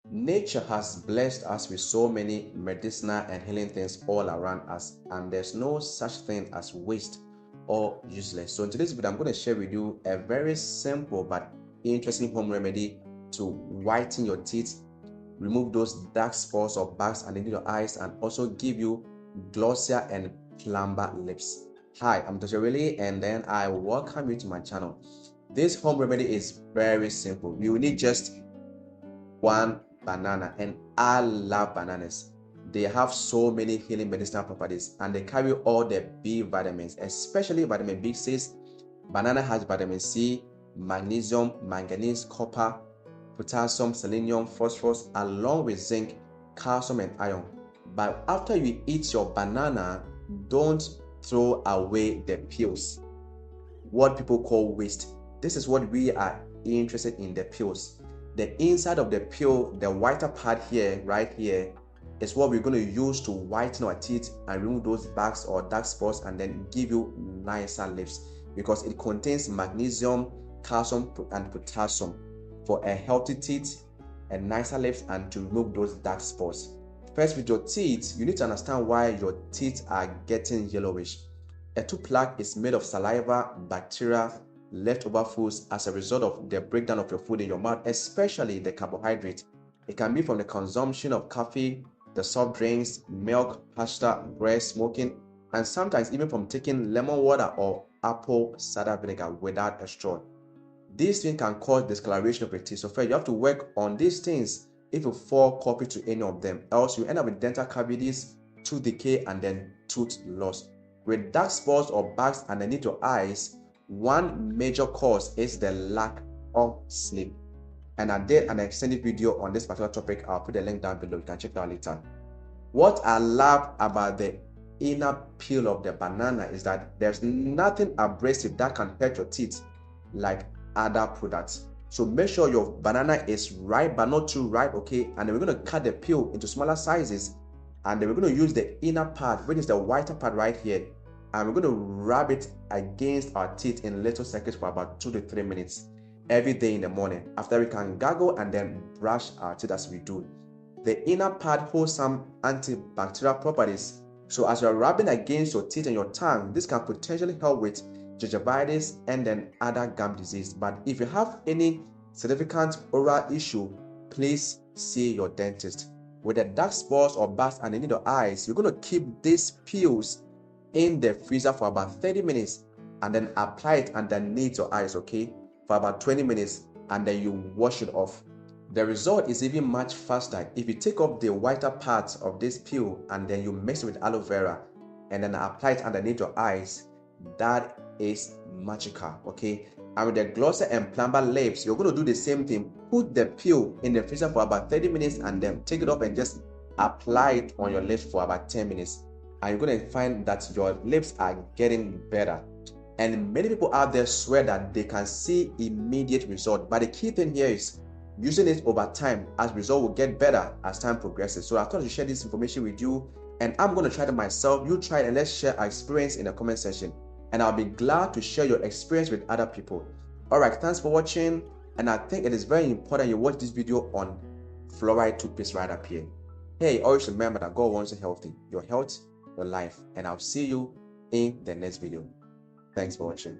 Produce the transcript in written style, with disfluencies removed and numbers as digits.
Nature has blessed us with so many medicinal and healing things all around us, and there's no such thing as waste or useless. So in today's video, I'm going to share with you a very simple but interesting home remedy to whiten your teeth, remove those dark spots or bags underneath your eyes, and also give you glossier and plumber lips. Hi, I'm Dr.RAYLEE, and then I welcome you to my channel. This home remedy is very simple. You will need just one banana, and I love bananas. They have so many healing medicinal properties, and they carry all the B vitamins, especially vitamin B6. Banana has vitamin C, magnesium, manganese, copper, potassium, selenium, phosphorus, along with zinc, calcium, and iron. But after you eat your banana, don't throw away the peels, what people call waste. This is what we are interested in, the peels. The inside of the peel, the whiter part here, right here, is what we're going to use to whiten our teeth and remove those bags or dark spots, and then give you nicer lips, because it contains magnesium, calcium, and potassium for a healthy teeth and nicer lips, and to remove those dark spots. First, with your teeth, you need to understand why your teeth are getting yellowish. A tooth plaque is made of saliva, bacteria, leftover foods as a result of the breakdown of your food in your mouth, especially the carbohydrate. It can be from the consumption of coffee, the soft drinks, milk, pasta, bread, smoking, and sometimes even from taking lemon water or apple cider vinegar without a straw. These things can cause discoloration of your teeth. So first, you have to work on these things if you fall copy to any of them. Else, you end up with dental cavities, tooth decay, and then tooth loss. With dark spots or bags underneath your eyes, one major cause is the lack of sleep. And I did an extended video on this particular topic. I'll put the link down below. You can check it out later. What I love about the inner peel of the banana is that there's nothing abrasive that can hurt your teeth like other products. So make sure your banana is ripe but not too ripe, okay? And then we're going to cut the peel into smaller sizes, and then we're going to use the inner part, which is the whiter part right here, and we're going to rub it against our teeth in little circles for about 2 to 3 minutes every day in the morning. After, we can gargle and then brush our teeth as we do. The inner part holds some antibacterial properties, so as you're rubbing against your teeth and your tongue, this can potentially help with gingivitis and then other gum disease. But if you have any significant oral issue, please see your dentist. With the dark spots or bags underneath your eyes, you're going to keep these peels in the freezer for about 30 minutes and then apply it underneath your eyes, okay, for about 20 minutes, and then you wash it off. The result is even much faster if you take off the whiter parts of this peel and then you mix it with aloe vera and then apply it underneath your eyes. That is magical, okay? And with the glossier and plumber lips, you're going to do the same thing. Put the peel in the freezer for about 30 minutes and then take it off and just apply it on your lips for about 10 minutes. And you're going to find that your lips are getting better. And many people out there swear that they can see immediate result. But the key thing here is using it over time, as result will get better as time progresses. So I thought to share this information with you, and I'm going to try it myself. You try it and let's share our experience in the comment section. And I'll be glad to share your experience with other people. Alright, thanks for watching. And I think it is very important you watch this video on fluoride toothpaste right up here. Hey, always remember that God wants you healthy. Your health, your life. And I'll see you in the next video. Thanks for watching.